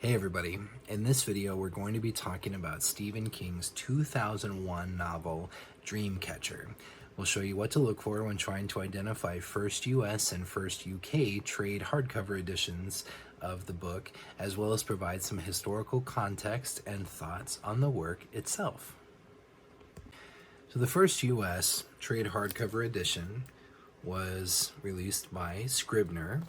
Hey everybody, in this video we're going to be talking about Stephen King's 2001 novel Dreamcatcher. We'll show you what to look for when trying to identify first US and first UK trade hardcover editions of the book, as well as provide some historical context and thoughts on the work itself. So the first US trade hardcover edition was released by Scribner.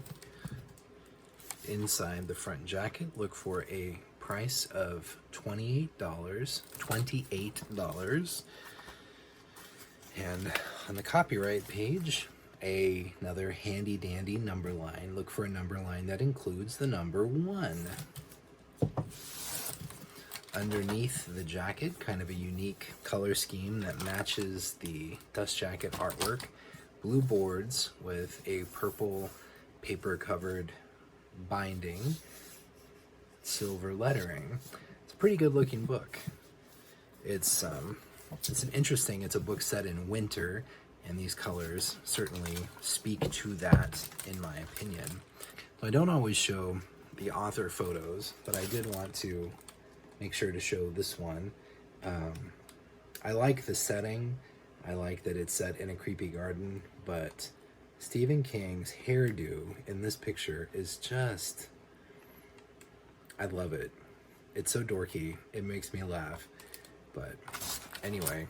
Inside the front jacket, look for a price of $28. And on the copyright page, another handy dandy number line. Look for a number line that includes the number 1. Underneath the jacket, kind of a unique color scheme that matches the dust jacket artwork. Blue boards with a purple paper covered binding, silver lettering. It's a pretty good looking book. It's a book set in winter, and these colors certainly speak to that in my opinion. So I don't always show the author photos, but I did want to make sure to show this one. I like the setting. I like that it's set in a creepy garden, but Stephen King's hairdo in this picture is just, I love it. It's so dorky, it makes me laugh. But anyway,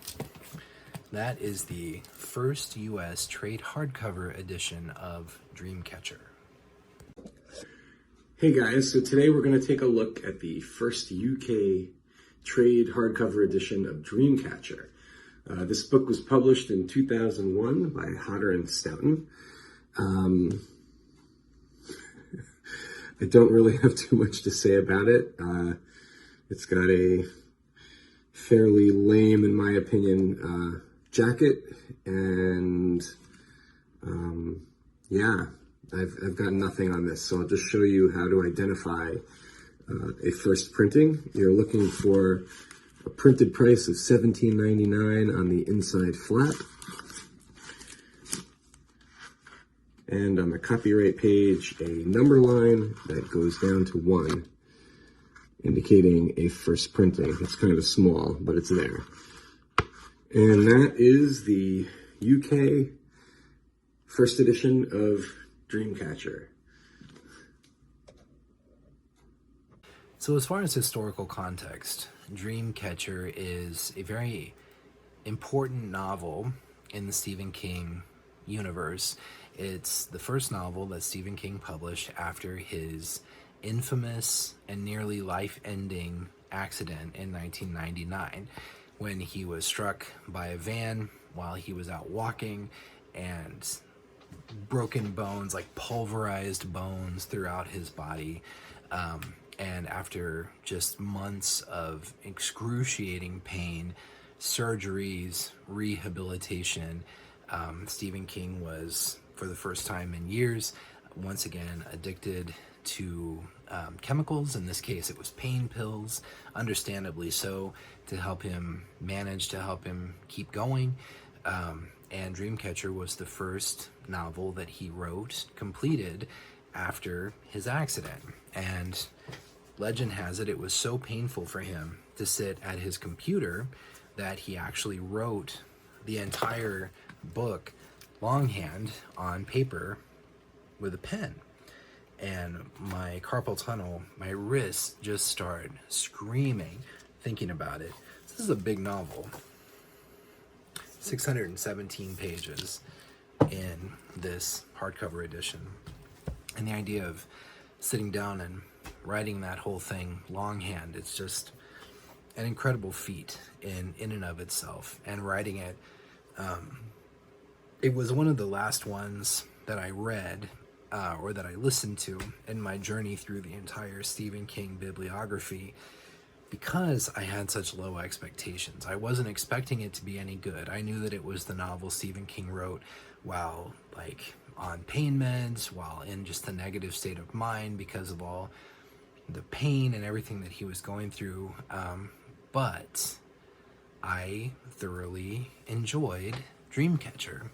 that is the first US trade hardcover edition of Dreamcatcher. Hey guys, so today we're going to take a look at the first UK trade hardcover edition of Dreamcatcher. This book was published in 2001 by Hodder and Stoughton. I don't really have too much to say about it. It's got a fairly lame, in my opinion, jacket, and yeah, I've got nothing on this, so I'll just show you how to identify a first printing. You're looking for a printed price of $17.99 on the inside flap. And on the copyright page, a number line that goes down to 1, indicating a first printing. It's kind of small, but it's there. And that is the UK first edition of Dreamcatcher. So as far as historical context, Dreamcatcher is a very important novel in the Stephen King universe. It's the first novel that Stephen King published after his infamous and nearly life-ending accident in 1999, when he was struck by a van while he was out walking, and broken bones, like pulverized bones throughout his body. And after just months of excruciating pain, surgeries, rehabilitation, Stephen King was, for the first time in years, once again addicted to chemicals. In this case, it was pain pills, understandably so, to help him manage, to help him keep going. And Dreamcatcher was the first novel that he wrote, completed, after his accident. And legend has it, it was so painful for him to sit at his computer that he actually wrote the entire book longhand on paper with a pen. And my carpal tunnel, my wrists just started screaming thinking about it. This is a big novel. 617 pages in this hardcover edition. And the idea of sitting down and writing that whole thing longhand, it's just an incredible feat in and of itself. And writing it, it was one of the last ones that I read or that I listened to in my journey through the entire Stephen King bibliography, because I had such low expectations. I wasn't expecting it to be any good. I knew that it was the novel Stephen King wrote while on pain meds, while in just a negative state of mind because of all the pain and everything that he was going through. But I thoroughly enjoyed Dreamcatcher.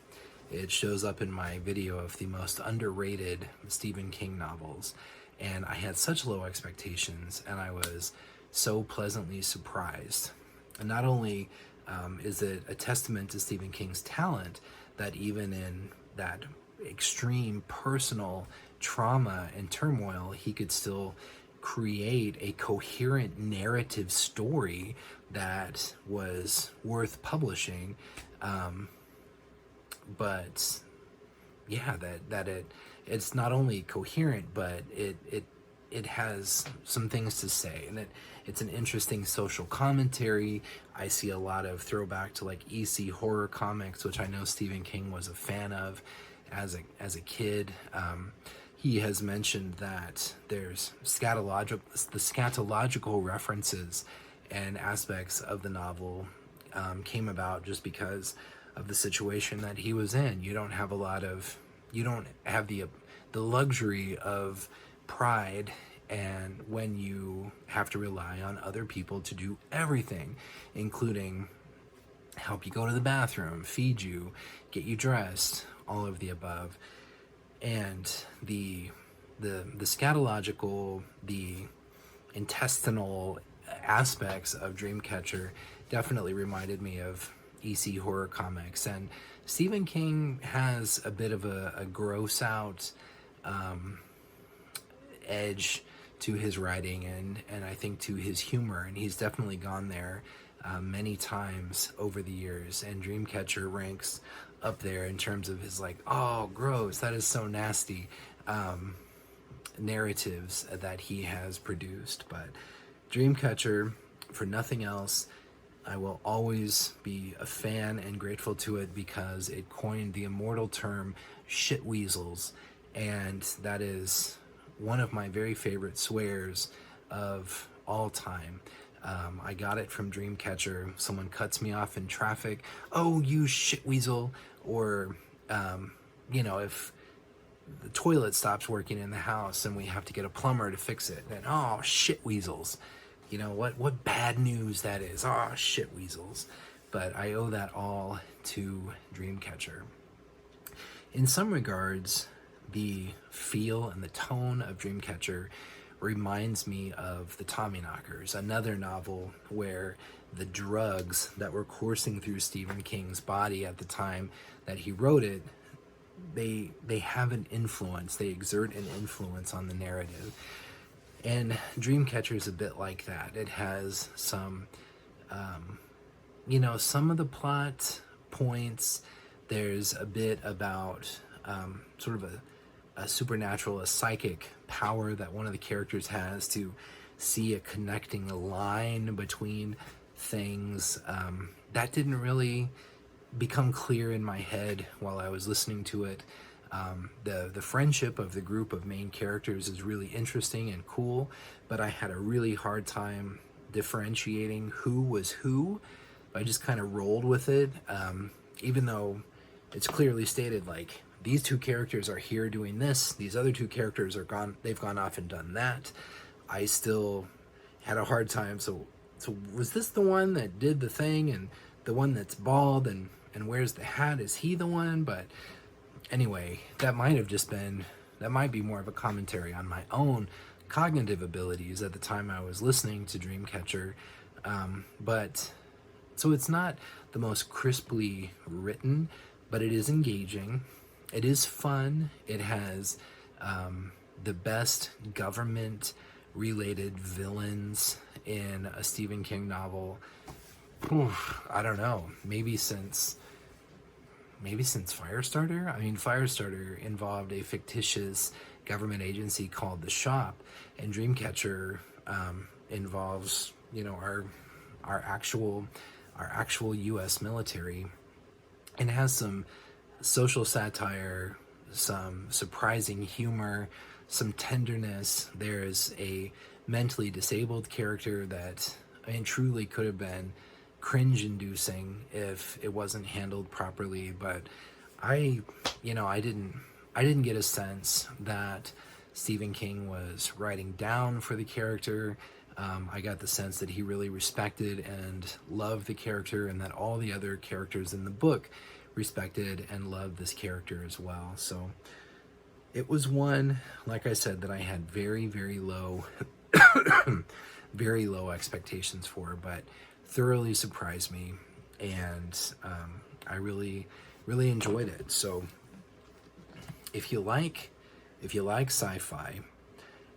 It shows up in my video of the most underrated Stephen King novels, and I had such low expectations, and I was so pleasantly surprised. And not only is it a testament to Stephen King's talent that even in that extreme personal trauma and turmoil, he could still create a coherent narrative story that was worth publishing. But yeah, it's not only coherent, but it has some things to say, and it's an interesting social commentary. I see a lot of throwback to like EC horror comics, which I know Stephen King was a fan of as a kid. He has mentioned that there's scatological references and aspects of the novel came about just because of the situation that he was in. You don't have the luxury of pride, and when you have to rely on other people to do everything, including help you go to the bathroom, feed you, get you dressed, all of the above. And the scatological, the intestinal aspects of Dreamcatcher definitely reminded me of EC horror comics. And Stephen King has a bit of a gross out edge to his writing, and I think to his humor, and he's definitely gone there many times over the years, and Dreamcatcher ranks up there in terms of his like, oh gross, that is so nasty narratives that he has produced. But Dreamcatcher, for nothing else, I will always be a fan and grateful to it because it coined the immortal term "shitweasels," and that is one of my very favorite swears of all time. I got it from Dreamcatcher. Someone cuts me off in traffic, oh, you shitweasel, or if the toilet stops working in the house and we have to get a plumber to fix it, then oh, shitweasels. You know what bad news that is. Oh, shitweasels. But I owe that all to Dreamcatcher. In some regards, the feel and the tone of Dreamcatcher reminds me of the Tommyknockers, another novel where the drugs that were coursing through Stephen King's body at the time that he wrote it, they have an influence, they exert an influence on the narrative. And Dreamcatcher is a bit like that. It has some, some of the plot points. There's a bit about sort of a supernatural, a psychic power that one of the characters has to see a connecting line between things. That didn't really become clear in my head while I was listening to it. The friendship of the group of main characters is really interesting and cool, but I had a really hard time differentiating who was who. I just kind of rolled with it, even though it's clearly stated, like, these two characters are here doing this, these other two characters they've gone off and done that. I still had a hard time. So was this the one that did the thing, and the one that's bald and wears the hat, is he the one? But anyway, that might be more of a commentary on my own cognitive abilities at the time I was listening to Dreamcatcher. But so it's not the most crisply written, but it is engaging. It is fun. It has the best government-related villains in a Stephen King novel. I don't know. Maybe since Firestarter? I mean, Firestarter involved a fictitious government agency called the Shop, and Dreamcatcher involves, our actual U.S. military, and has some social satire, some surprising humor, some tenderness. There's a mentally disabled character that, truly could have been cringe-inducing if it wasn't handled properly. But I didn't get a sense that Stephen King was writing down for the character. I got the sense that he really respected and loved the character, and that all the other characters in the book respected and loved this character as well. So It was one, like I said, that I had very, very low, very low expectations for, but thoroughly surprised me, and I really, really enjoyed it. So, if you like sci-fi,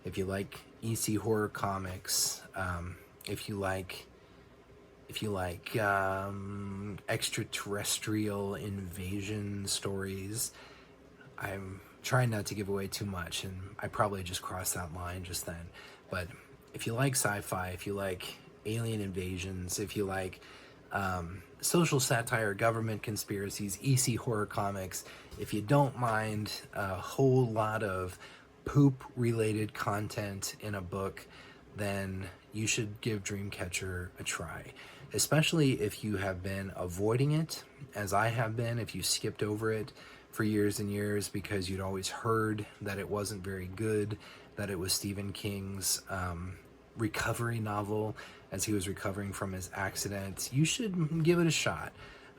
if you like EC horror comics, if you like extraterrestrial invasion stories, I'm trying not to give away too much, and I probably just crossed that line just then. But if you like sci-fi, if you like alien invasions, if you like social satire, government conspiracies, EC horror comics, if you don't mind a whole lot of poop-related content in a book, then you should give Dreamcatcher a try. Especially if you have been avoiding it, as I have been, if you skipped over it for years and years because you'd always heard that it wasn't very good, that it was Stephen King's recovery novel as he was recovering from his accident. You should give it a shot.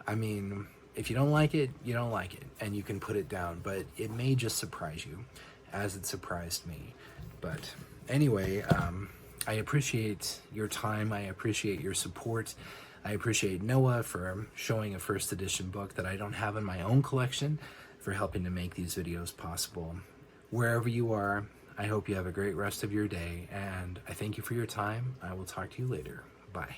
I mean, if you don't like it, you don't like it, and you can put it down, but it may just surprise you, as it surprised me. But anyway, I appreciate your time. I appreciate your support. I appreciate Noah for showing a first edition book that I don't have in my own collection, for helping to make these videos possible. Wherever you are, I hope you have a great rest of your day, and I thank you for your time. I will talk to you later. Bye.